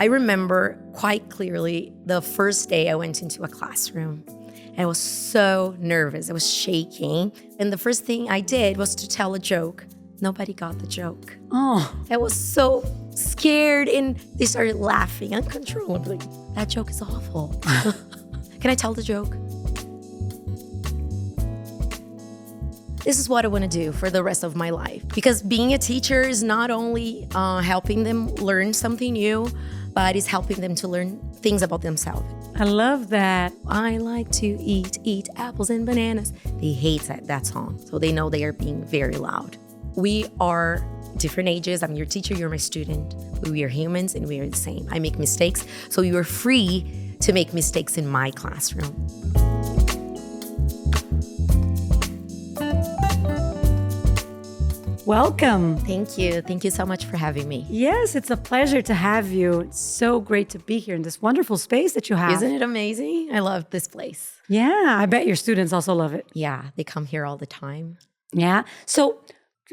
I remember quite clearly the first day I went into a classroom. And I was so nervous. I was shaking. And the first thing I did was to tell a joke. Nobody got the joke. Oh. I was so scared and they started laughing uncontrollably. That joke is awful. Can I tell the joke? This is what I want to do for the rest of my life. Because being a teacher is not only helping them learn something new, but it's helping them to learn things about themselves. I love that. I like to eat apples and bananas. They hate that song, so they know they are being very loud. We are different ages. I'm your teacher, you're my student. We are humans and we are the same. I make mistakes, so you are free to make mistakes in my classroom. Welcome. Thank you. Thank you so much for having me. Yes, it's a pleasure to have you. It's so great to be here in this wonderful space that you have. Isn't it amazing? I love this place. Yeah, I bet your students also love it. Yeah, they come here all the time. Yeah. So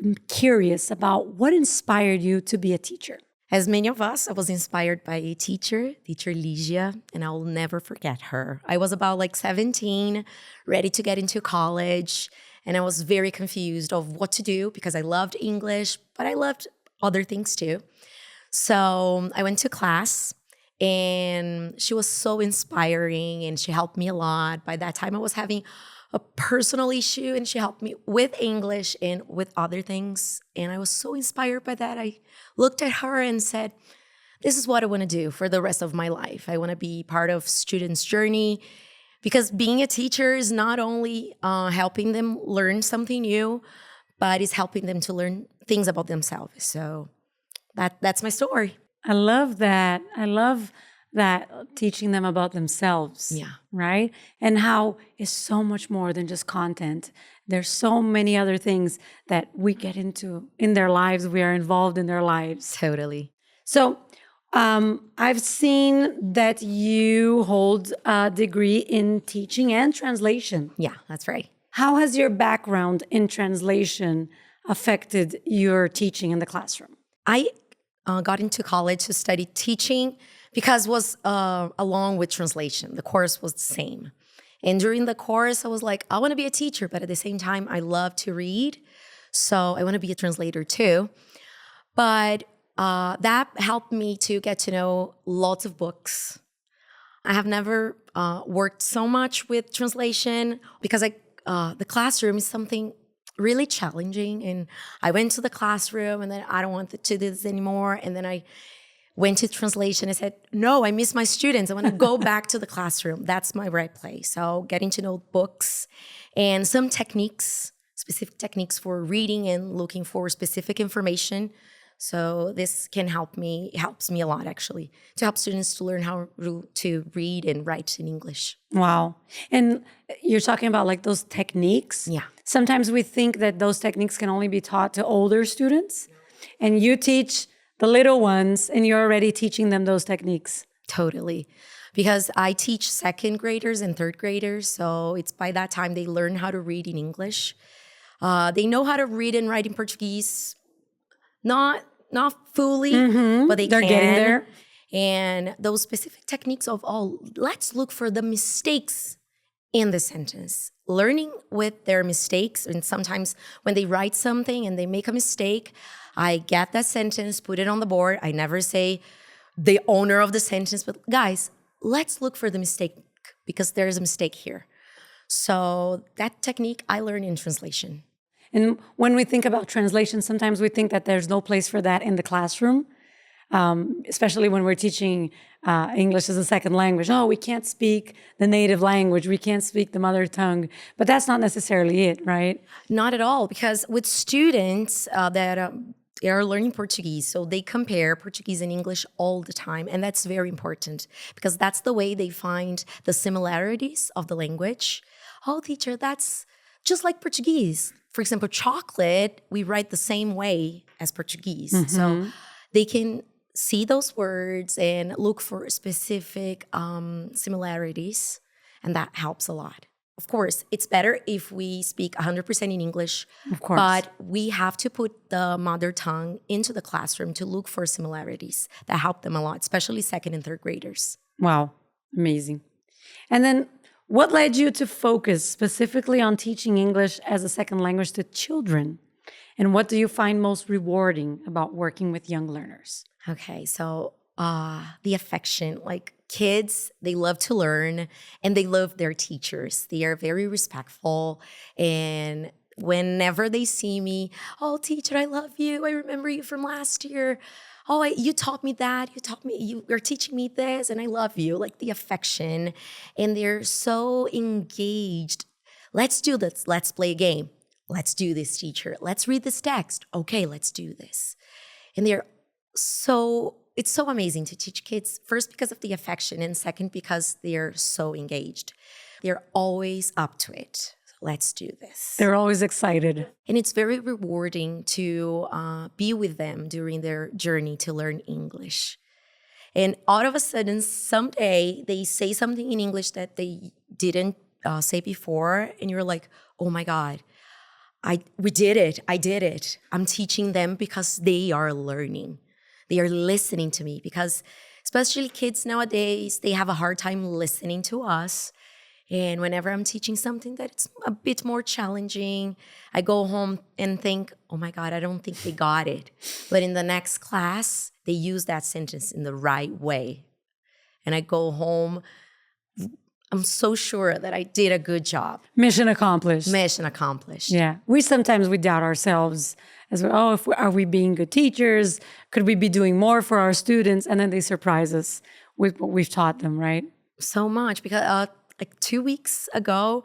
I'm curious about what inspired you to be a teacher. As many of us, I was inspired by a teacher Ligia, and I'll never forget her. I was about 17, ready to get into college, and I was very confused of what to do because I loved English, but I loved other things too. So I went to class, and she was so inspiring, and she helped me a lot. By that time, I was having a personal issue, and she helped me with English and with other things. And I was so inspired by that. I looked at her and said, this is what I want to do for the rest of my life. I want to be part of students' journey, because being a teacher is not only helping them learn something new, but it's helping them to learn things about themselves. So that's my story. I love that. I love that teaching them about themselves. Yeah. Right? And how it's so much more than just content. There's so many other things that we get into in their lives. We are involved in their lives. Totally. So I've seen that you hold a degree in teaching and translation. Yeah, that's right. How has your background in translation affected your teaching in the classroom? I got into college to study teaching because it was along with translation. The course was the same. And during the course, I was like, I want to be a teacher, but at the same time, I love to read. So I want to be a translator too. But that helped me to get to know lots of books. I have never worked so much with translation because the classroom is something really challenging. And I went to the classroom and then I don't want to do this anymore. And then I went to translation and said, no, I miss my students. I want to go back to the classroom. That's my right place. So getting to know books and some techniques, specific techniques for reading and looking for specific information. So this helps me a lot, actually, to help students to learn how to read and write in English. Wow. And you're talking about those techniques. Yeah. Sometimes we think that those techniques can only be taught to older students. And you teach the little ones and you're already teaching them those techniques. Totally. Because I teach second graders and third graders. So it's by that time they learn how to read in English. They know how to read and write in Portuguese. Not fully, but they're getting there. And those specific techniques of, let's look for the mistakes in the sentence. Learning with their mistakes, and sometimes when they write something and they make a mistake, I get that sentence, put it on the board. I never say the owner of the sentence, but guys, let's look for the mistake because there's a mistake here. So that technique I learned in translation. And when we think about translation, sometimes we think that there's no place for that in the classroom, especially when we're teaching English as a second language. Oh, we can't speak the native language. We can't speak the mother tongue. But that's not necessarily it, right? Not at all, because with students that are learning Portuguese, so they compare Portuguese and English all the time. And that's very important because that's the way they find the similarities of the language. Oh, teacher, that's just like Portuguese. For example, chocolate, we write the same way as Portuguese. Mm-hmm. So they can see those words and look for specific similarities, and that helps a lot. of course, it's better if we speak 100% in English. Of course. But we have to put the mother tongue into the classroom to look for similarities that help them a lot, especially second and third graders. Wow, amazing. And then what led you to focus specifically on teaching English as a second language to children? And what do you find most rewarding about working with young learners? Okay, so the affection, like kids, they love to learn and they love their teachers. They are very respectful. And whenever they see me, oh, teacher, I love you. I remember you from last year. Oh, you taught me that. You're teaching me this, and I love you. Like the affection. And they're so engaged. Let's do this. Let's play a game. Let's do this, teacher. Let's read this text. Okay, let's do this. And it's so amazing to teach kids, first because of the affection, and second because they're so engaged. They're always up to it. Let's do this. They're always excited. And it's very rewarding to be with them during their journey to learn English. And all of a sudden, someday, they say something in English that they didn't say before, and you're like, oh my God, we did it. I did it. I'm teaching them because they are learning. They are listening to me, because especially kids nowadays, they have a hard time listening to us. And whenever I'm teaching something that's a bit more challenging, I go home and think, oh my God, I don't think they got it. But in the next class, they use that sentence in the right way. And I go home, I'm so sure that I did a good job. Mission accomplished. Mission accomplished. Yeah. We doubt ourselves as well. Oh, are we being good teachers? Could we be doing more for our students? And then they surprise us with what we've taught them, right? So much, because like 2 weeks ago,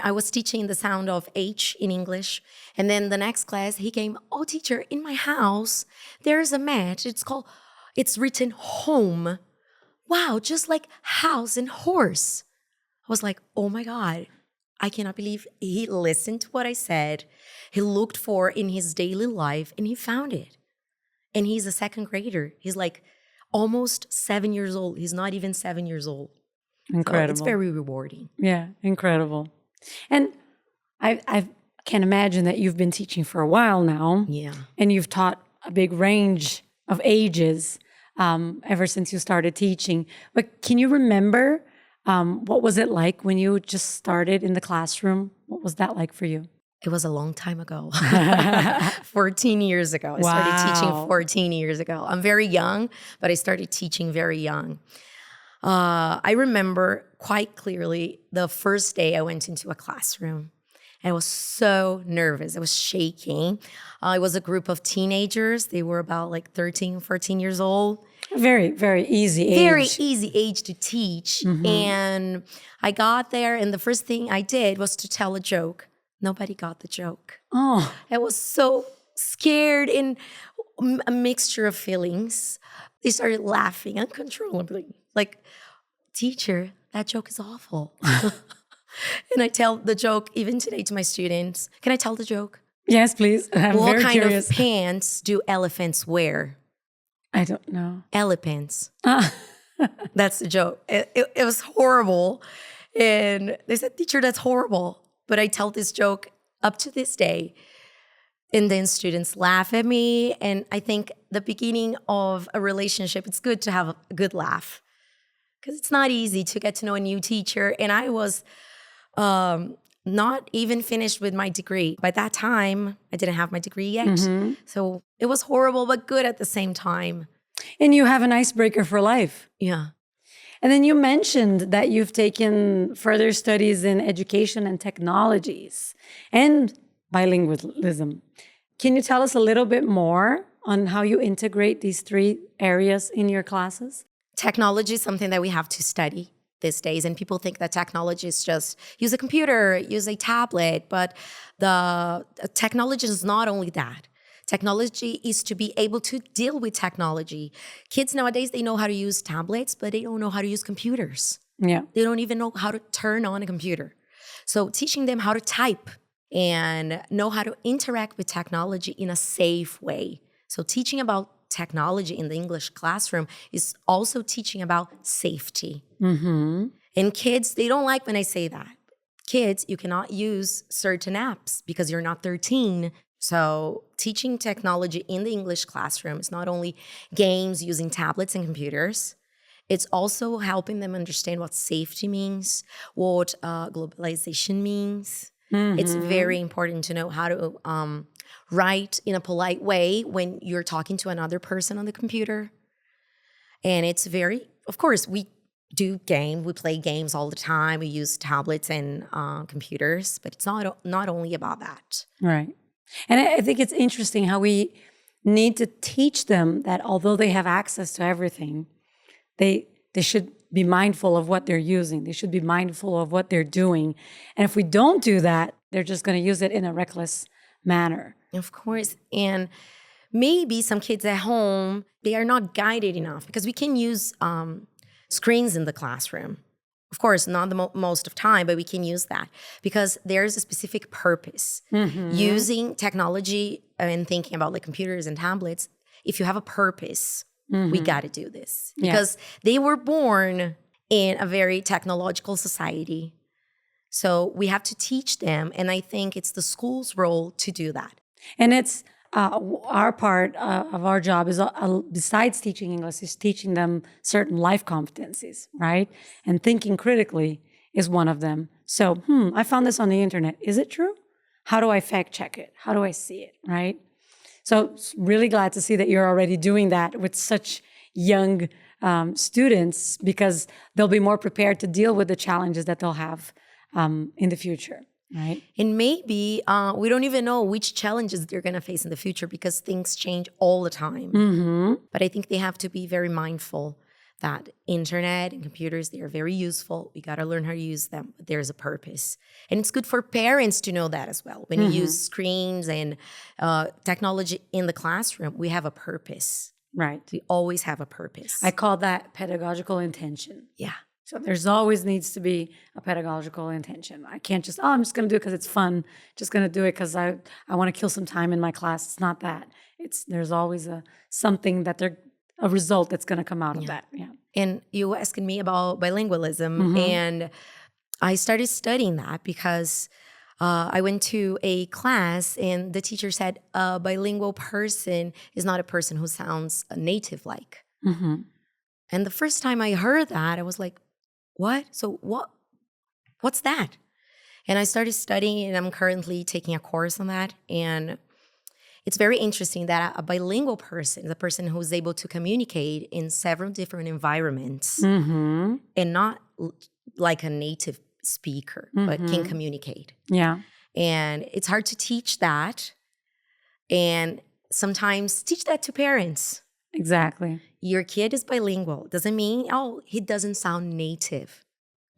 I was teaching the sound of H in English. And then the next class, he came, oh, teacher, in my house, there's a mat. It's written home. Wow, just like house and horse. I was like, oh my God, I cannot believe he listened to what I said. He looked for in his daily life and he found it. And he's a second grader. He's like almost 7 years old. He's not even 7 years old. Incredible. So it's very rewarding. Yeah, incredible. And I can imagine that you've been teaching for a while now. Yeah. And you've taught a big range of ages ever since you started teaching. But can you remember what was it like when you just started in the classroom? What was that like for you? It was a long time ago. 14 years ago. I started teaching 14 years ago. I'm very young, but I started teaching very young. I remember quite clearly the first day I went into a classroom. I was so nervous. I was shaking. It was a group of teenagers. They were about like 13, 14 years old. Very, very easy age. Very easy age to teach. Mm-hmm. And I got there, and the first thing I did was to tell a joke. Nobody got the joke. Oh. I was so scared, and a mixture of feelings. They started laughing uncontrollably. Like, teacher, that joke is awful. And I tell the joke even today to my students. Can I tell the joke? Yes, please. I'm what very kind curious. of pants do elephants wear? I don't know. Elephants. That's the joke. It was horrible. And they said, teacher, that's horrible. But I tell this joke up to this day. And then students laugh at me. And I think the beginning of a relationship, it's good to have a good laugh. Because it's not easy to get to know a new teacher. And I was not even finished with my degree. By that time, I didn't have my degree yet. Mm-hmm. So it was horrible, but good at the same time. And you have an icebreaker for life. Yeah. And then you mentioned that you've taken further studies in education and technologies and bilingualism. Can you tell us a little bit more on how you integrate these three areas in your classes? Technology is something that we have to study these days, and people think that technology is just use a computer, use a tablet, but the technology is not only that. Technology is to be able to deal with technology. Kids nowadays, they know how to use tablets, but they don't know how to use computers. Yeah. They don't even know how to turn on a computer. So teaching them how to type and know how to interact with technology in a safe way. So teaching about technology in the English classroom is also teaching about safety. Mm-hmm. And kids, they don't like when I say that. kids, you cannot use certain apps because you're not 13. So teaching technology in the English classroom is not only games using tablets and computers, it's also helping them understand what safety means, what globalization means. It's very important to know how to write in a polite way when you're talking to another person on the computer. And it's very, of course, we play games all the time. We use tablets and computers, but it's not only about that. Right. And I think it's interesting how we need to teach them that although they have access to everything, they should be mindful of what they're using. They should be mindful of what they're doing. And if we don't do that, they're just going to use it in a reckless manner. Of course. And maybe some kids at home, they are not guided enough because we can use screens in the classroom. Of course, not the most of time, but we can use that because there's a specific purpose. Using technology and thinking about like computers and tablets, if you have a purpose, we got to do this because they were born in a very technological society. So we have to teach them. And I think it's the school's role to do that. And it's our part of our job is, besides teaching English, is teaching them certain life competencies, right? And thinking critically is one of them. So, I found this on the internet. Is it true? How do I fact check it? How do I see it, right? So really glad to see that you're already doing that with such young students because they'll be more prepared to deal with the challenges that they'll have in the future. Right. And maybe we don't even know which challenges they're going to face in the future because things change all the time. But I think they have to be very mindful that internet and computers, they are very useful. We got to learn how to use them. But there's a purpose. And it's good for parents to know that as well. When you use screens and technology in the classroom, we have a purpose. Right. We always have a purpose. I call that pedagogical intention. Yeah. So there's always needs to be a pedagogical intention. I can't just, I'm just going to do it because it's fun. Just going to do it because I want to kill some time in my class. It's not that. There's always something that a result that's going to come out of that. Yeah. And you were asking me about bilingualism, and I started studying that because I went to a class and the teacher said a bilingual person is not a person who sounds native-like. And the first time I heard that, I was like, what? So what's that? And I started studying, and I'm currently taking a course on that. And it's very interesting that a bilingual person is a person who's able to communicate in several different environments and not like a native speaker, but can communicate. Yeah. And it's hard to teach that. And sometimes teach that to parents. Exactly. Your kid is bilingual. Doesn't mean, he doesn't sound native.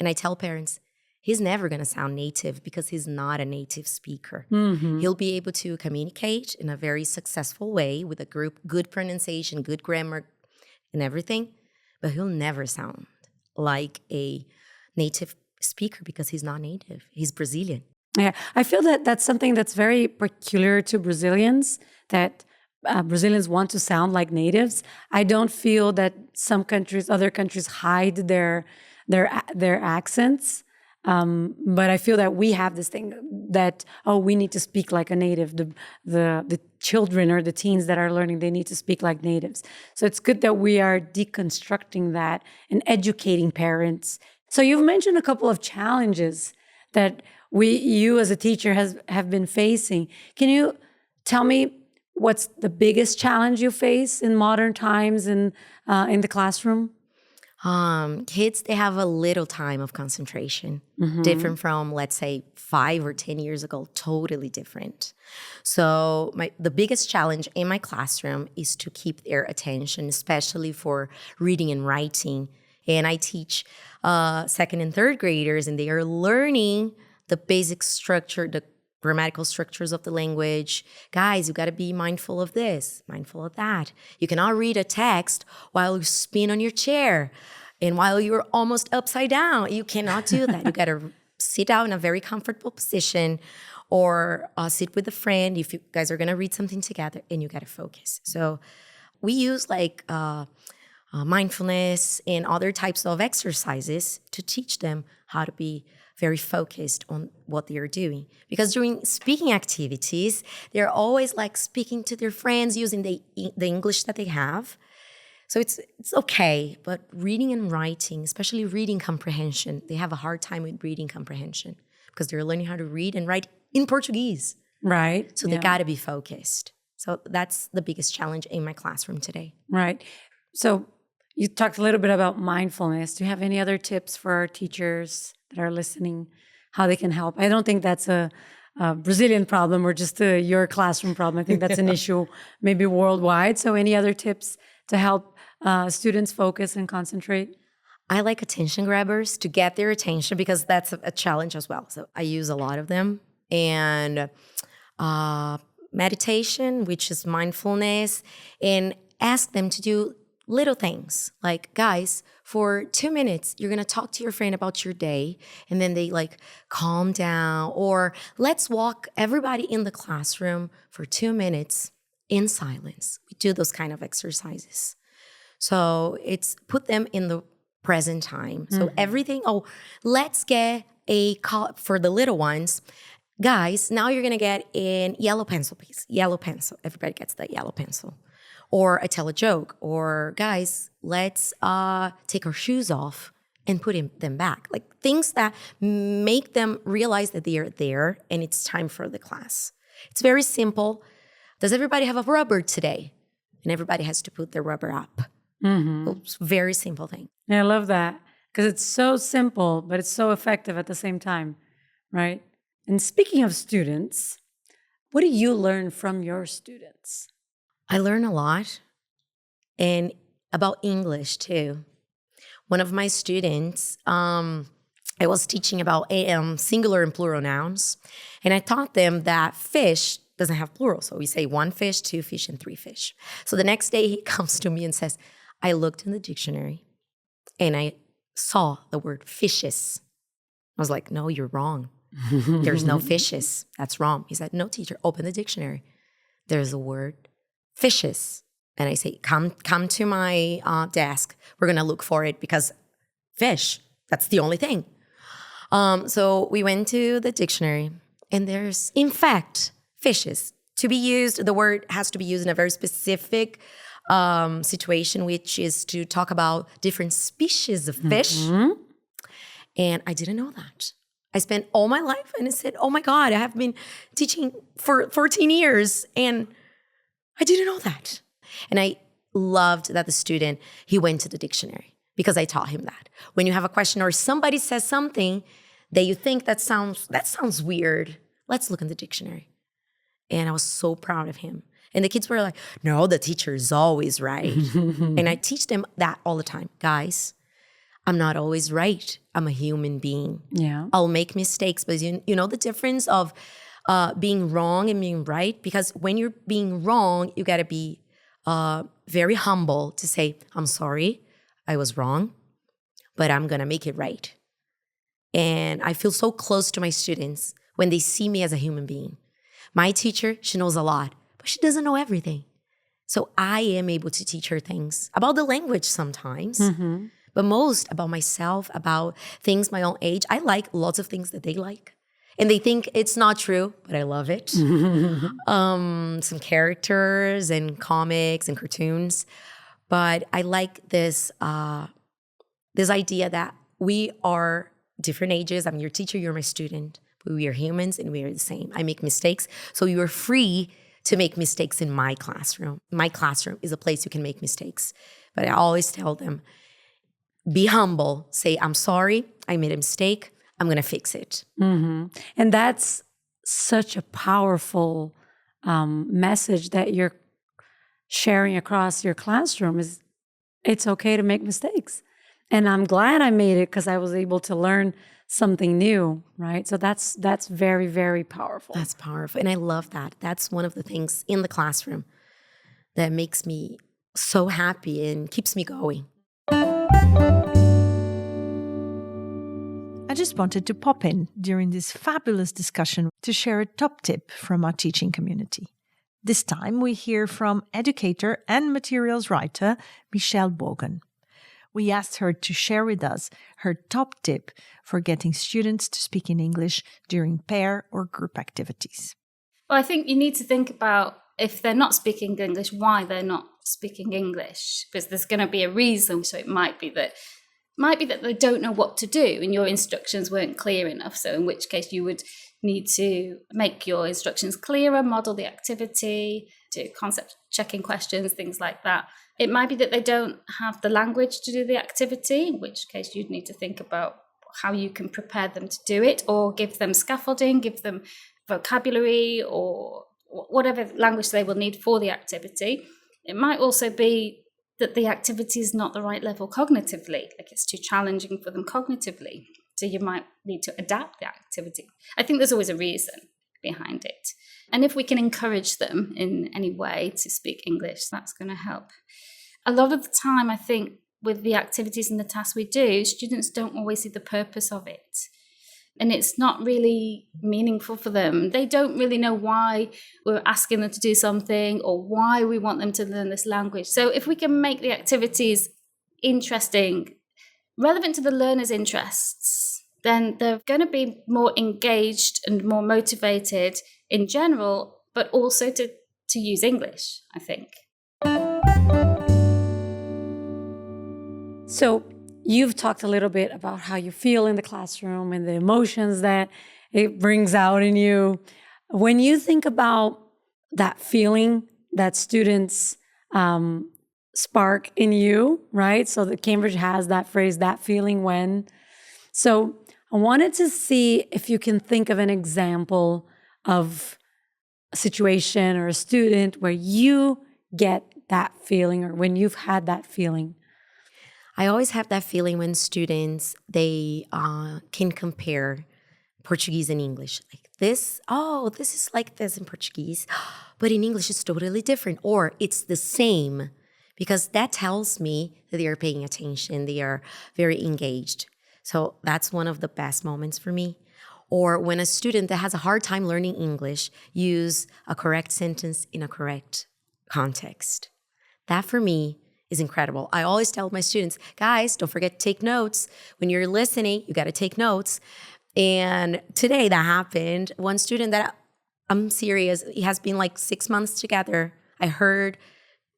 And I tell parents, he's never going to sound native because he's not a native speaker. He'll be able to communicate in a very successful way with a group, good pronunciation, good grammar, and everything. But he'll never sound like a native speaker because he's not native. He's Brazilian. Yeah, I feel that that's something that's very peculiar to Brazilians, that Brazilians want to sound like natives. I don't feel that other countries hide their accents. But I feel that we have this thing that, we need to speak like a native. The children or the teens that are learning, they need to speak like natives. So it's good that we are deconstructing that and educating parents. So you've mentioned a couple of challenges that you as a teacher have been facing. Can you tell me what's the biggest challenge you face in modern times in the classroom? Kids, they have a little time of concentration, different from, let's say, 5 or 10 years ago, totally different. So the biggest challenge in my classroom is to keep their attention, especially for reading and writing. And I teach second and third graders, and they are learning the basic structure, the grammatical structures of the language. Guys, you got to be mindful of this, mindful of that. You cannot read a text while you spin on your chair and while you're almost upside down. You cannot do that. You got to sit down in a very comfortable position or sit with a friend if you guys are going to read something together, and you got to focus. So we use like mindfulness and other types of exercises to teach them how to be very focused on what they are doing. Because during speaking activities, they're always like speaking to their friends using the English that they have. So it's okay, but reading and writing, especially reading comprehension, they have a hard time with reading comprehension because they're learning how to read and write in Portuguese. Right. So they got to be focused. So that's the biggest challenge in my classroom today. Right. So you talked a little bit about mindfulness. Do you have any other tips for our teachers that are listening, how they can help? I don't think that's a Brazilian problem or just your classroom problem. I think that's an issue maybe worldwide. So any other tips to help students focus and concentrate? I like attention grabbers to get their attention because that's a challenge as well. So I use a lot of them. And meditation, which is mindfulness, and ask them to do little things. Like, guys, for 2 minutes, you're going to talk to your friend about your day. And then they like calm down. Or let's walk everybody in the classroom for 2 minutes in silence. We do those kind of exercises. So it's put them in the present time. So everything, let's get a call for the little ones. Guys, now you're going to get in yellow pencil, please. Yellow pencil. Everybody gets that yellow pencil. Or I tell a joke. Or guys, let's take our shoes off and put them back. Like things that make them realize that they are there and it's time for the class. It's very simple. Does everybody have a rubber today? And everybody has to put their rubber up. It's a very simple thing. Yeah, I love that because it's so simple, but it's so effective at the same time, right? And speaking of students, what do you learn from your students? I learn a lot, and about English too. One of my students, I was teaching about singular and plural nouns, and I taught them that fish doesn't have plural. So we say 1 fish, 2 fish, and 3 fish. So the next day he comes to me and says, I looked in the dictionary and I saw the word fishes. I was like, no, you're wrong. There's no fishes. That's wrong. He said, no, teacher, open the dictionary. There's a word, fishes. And I say, come to my desk. We're going to look for it because fish, that's the only thing. So we went to the dictionary and there's, in fact, fishes. To be used, the word has to be used in a very specific situation, which is to talk about different species of fish. And I didn't know that. I spent all my life and I said, oh my God, I have been teaching for 14 years and I didn't know that. And I loved that the student, he went to the dictionary because I taught him that. When you have a question or somebody says something that you think that sounds weird, let's look in the dictionary. And I was so proud of him. And the kids were like, no, the teacher is always right. And I teach them that all the time. Guys, I'm not always right. I'm a human being. Yeah. I'll make mistakes. But you know the difference of being wrong and being right? Because when you're being wrong, you got to be very humble to say, I'm sorry, I was wrong, but I'm going to make it right. And I feel so close to my students when they see me as a human being. My teacher, she knows a lot, but she doesn't know everything. So I am able to teach her things about the language sometimes, but most about myself, about things my own age. I like lots of things that they like. And they think it's not true, but I love it. Some characters and comics and cartoons. But I like this idea that we are different ages. I'm your teacher, you're my student. But we are humans and we are the same. I make mistakes. So you are free to make mistakes in my classroom. My classroom is a place you can make mistakes. But I always tell them, be humble. Say, I'm sorry, I made a mistake. I'm going to fix it. And that's such a powerful message that you're sharing across your classroom is it's okay to make mistakes. And I'm glad I made it because I was able to learn something new, right? So that's very, very powerful. That's powerful. And I love that. That's one of the things in the classroom that makes me so happy and keeps me going. I just wanted to pop in during this fabulous discussion to share a top tip from our teaching community. This time we hear from educator and materials writer Michelle Worgan. we asked her to share with us her top tip for getting students to speak in English during pair or group activities. Well, I think you need to think about if they're not speaking English, why they're not speaking English, because there's going to be a reason. So it might be that they don't know what to do and your instructions weren't clear enough. So in which case you would need to make your instructions clearer, model the activity, do concept checking questions, things like that. It might be that they don't have the language to do the activity, in which case you'd need to think about how you can prepare them to do it, or give them scaffolding, give them vocabulary, or whatever language they will need for the activity. It might also be that the activity is not the right level cognitively, like it's too challenging for them cognitively. So you might need to adapt the activity. I think there's always a reason behind it. And if we can encourage them in any way to speak English, that's going to help. A lot of the time, I think, with the activities and the tasks we do, students don't always see the purpose of it. And it's not really meaningful for them. They don't really know why we're asking them to do something or why we want them to learn this language. So if we can make the activities interesting, relevant to the learner's interests, then they're going to be more engaged and more motivated in general, but also to use English, I think. So you've talked a little bit about how you feel in the classroom and the emotions that it brings out in you. When you think about that feeling that students spark in you, right? So that Cambridge has that phrase, that feeling when. So I wanted to see if you can think of an example of a situation or a student where you get that feeling or when you've had that feeling. I always have that feeling when students, they can compare Portuguese and English. Like this is like this in Portuguese, but in English it's totally different, or it's the same, because that tells me that they are paying attention, they are very engaged. So that's one of the best moments for me. Or when a student that has a hard time learning English use a correct sentence in a correct context. That for me is incredible. I always tell my students, guys, don't forget to take notes. When you're listening, you got to take notes. And today that happened. One student that I'm serious, it has been like 6 months together. I heard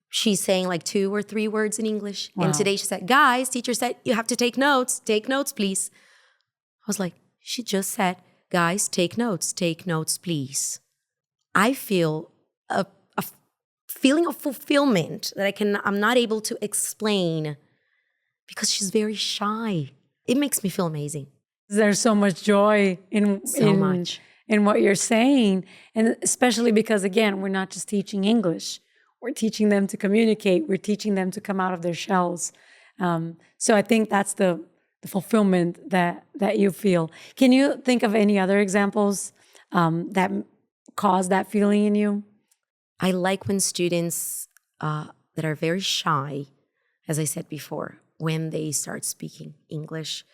she's saying like 2 or 3 words in English. Wow. And today she said, guys, teacher said, you have to take notes. Take notes, please. I was like, she just said, guys, take notes, please. I feel a feeling of fulfillment that I'm not able to explain because she's very shy. It makes me feel amazing. There's so much joy in what you're saying. And especially because, again, we're not just teaching English. We're teaching them to communicate. We're teaching them to come out of their shells. So I think that's the fulfillment that you feel. Can you think of any other examples that cause that feeling in you? I like when students that are very shy, as I said before, when they start speaking English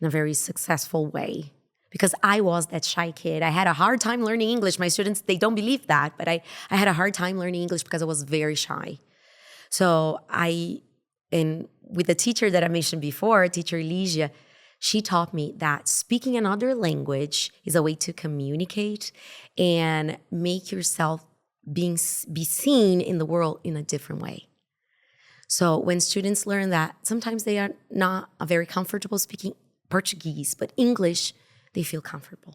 in a very successful way. Because I was that shy kid. I had a hard time learning English. My students, they don't believe that, but I had a hard time learning English because I was very shy. So and with the teacher that I mentioned before, teacher Elysia, she taught me that speaking another language is a way to communicate and make yourself be seen in the world in a different way. So when students learn that, sometimes they are not very comfortable speaking Portuguese, but English, they feel comfortable.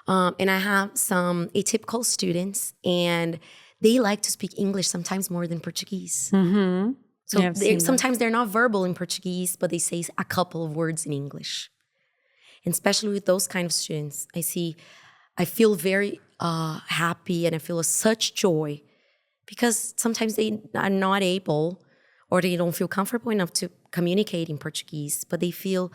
And I have some atypical students, and they like to speak English sometimes more than Portuguese. Mm-hmm. So sometimes they're not verbal in Portuguese, but they say a couple of words in English. And especially with those kind of students, I feel very happy, and I feel such joy, because sometimes they are not able, or they don't feel comfortable enough to communicate in Portuguese, but they feel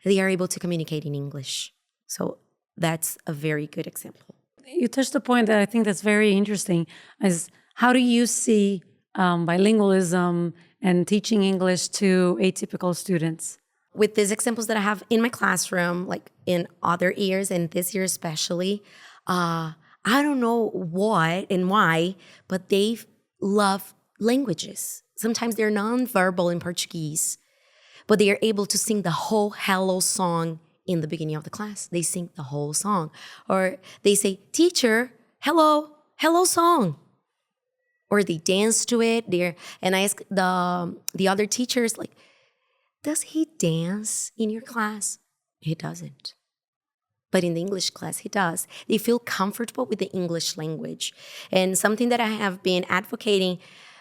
they are able to communicate in English. So that's a very good example. You touched a point that I think that's very interesting, is how do you see bilingualism and teaching English to atypical students? With these examples that I have in my classroom, like in other years and this year especially, I don't know what and why, but they love languages. Sometimes they're nonverbal in Portuguese, but they are able to sing the whole hello song in the beginning of the class. They sing the whole song. Or they say, teacher, hello song. Or they dance to it. And I ask the other teachers, like, does he dance in your class? He doesn't. But in the English class, he does. They feel comfortable with the English language. And something that I have been advocating,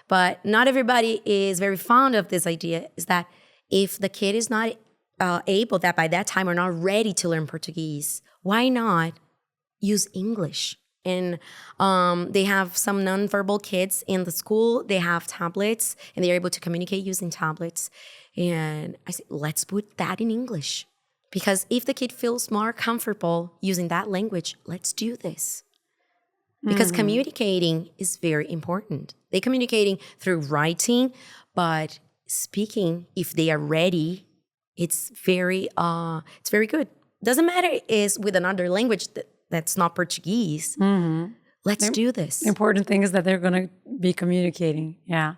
but not everybody is very fond of this idea, is that if the kid is not able, that by that time are not ready to learn Portuguese, why not use English? And they have some nonverbal kids in the school. They have tablets, and they're able to communicate using tablets. And I said, let's put that in English. Because if the kid feels more comfortable using that language, let's do this. Because communicating is very important. They're communicating through writing, but speaking, if they are ready, it's very good. Doesn't matter is with another language that's not Portuguese. Let's do this. The important thing is that they're going to be communicating. Yeah.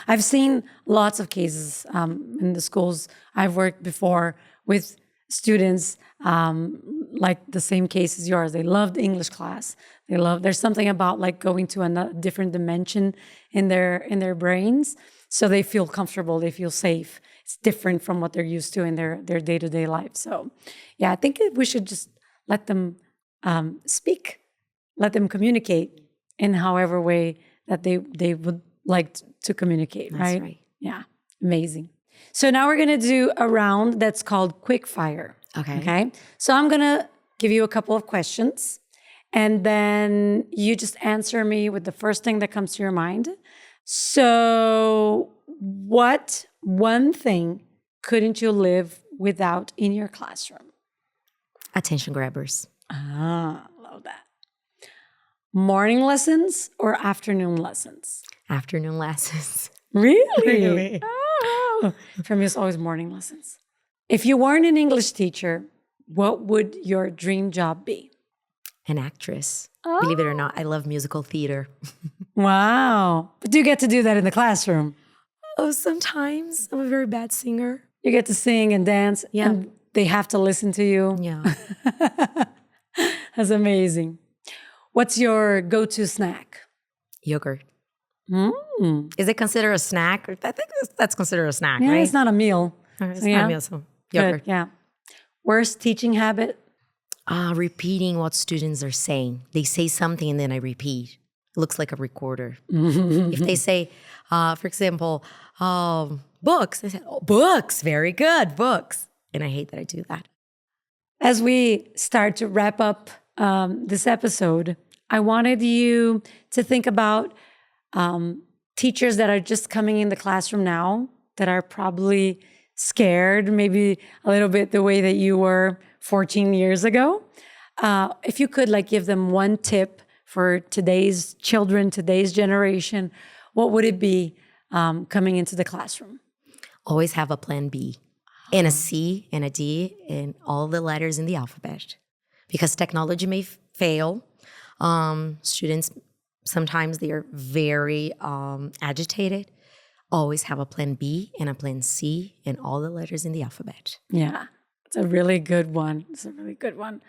I've seen lots of cases in the schools I've worked before with students like the same case as yours. They loved English class. There's something about like going to a different dimension in their brains, so they feel comfortable, they feel safe. It's different from what they're used to in their day-to-day life. So yeah, I think we should just let them speak, let them communicate in however way that they would like to communicate. That's right. Yeah, amazing. So now we're going to do a round that's called quick fire. Okay. So I'm going to give you a couple of questions, and then you just answer me with the first thing that comes to your mind. So what one thing couldn't you live without in your classroom? Attention grabbers. Love that. Morning lessons or afternoon lessons? Afternoon lessons. Really? Oh. For me, it's always morning lessons. If you weren't an English teacher, what would your dream job be? An actress. Believe it or not, I love musical theater. Wow. But do you get to do that in the classroom? Oh, sometimes. I'm a very bad singer. You get to sing and dance, and they have to listen to you. Yeah. That's amazing. What's your go-to snack? Yogurt. Is it considered a snack? I think that's considered a snack, Yeah, right? it's not a meal. It's Yeah. not a meal, so yogurt. Good, yeah. Worst teaching habit? Repeating what students are saying. They say something and then I repeat. It looks like a recorder. If they say, for example, books, I say, oh, books, very good, books. And I hate that I do that. As we start to wrap up this episode, I wanted you to think about teachers that are just coming in the classroom now, that are probably scared, maybe a little bit the way that you were 14 years ago. If you could give them one tip for today's children, today's generation, what would it be coming into the classroom? Always have a plan B and a C and a D and all the letters in the alphabet. Because technology may fail. Students, sometimes they are very agitated. Always have a plan B and a plan C and all the letters in the alphabet. Yeah, it's a really good one. It's a really good one.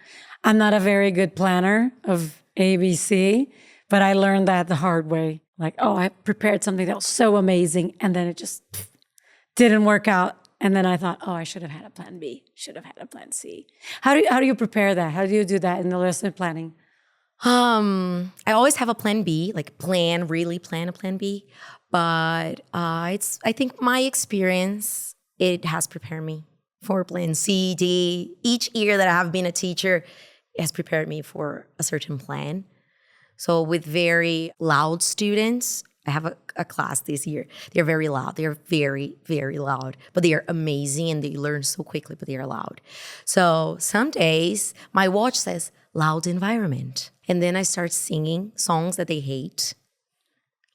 I'm not a very good planner of ABC, but I learned that the hard way. I prepared something that was so amazing, and then it just didn't work out. And then I thought, I should have had a plan B, should have had a plan C. How do you prepare that? How do you do that in the lesson planning? I always have a plan B, really plan a plan B. But I think my experience, it has prepared me for plan C, D. Each year that I have been a teacher, it has prepared me for a certain plan. So with very loud students, I have a class this year. They're very loud. They're very, very loud. But they are amazing and they learn so quickly, but they are loud. So some days my watch says loud environment. And then I start singing songs that they hate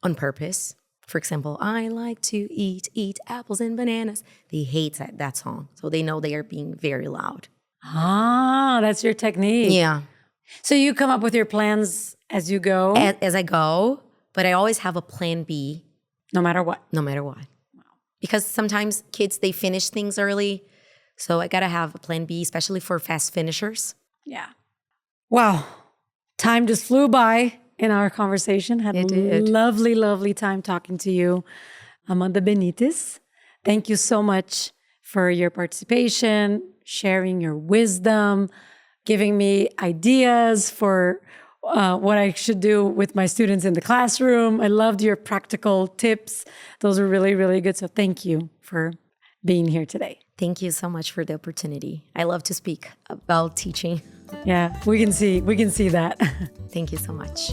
on purpose. For example, I like to eat apples and bananas. They hate that song. So they know they are being very loud. That's your technique. Yeah. So you come up with your plans as you go? As I go, but I always have a plan B. No matter what? No matter what. Wow. because sometimes kids, they finish things early. So I got to have a plan B, especially for fast finishers. Yeah. Wow. Time just flew by in our conversation. Had It a did. lovely, lovely time talking to you, Amanda Benites. Thank you so much for your participation, sharing your wisdom, giving me ideas for what I should do with my students in the classroom. I loved your practical tips. Those were really, really good. So thank you for being here today. Thank you so much for the opportunity. I love to speak about teaching. Yeah, we can see that. Thank you so much.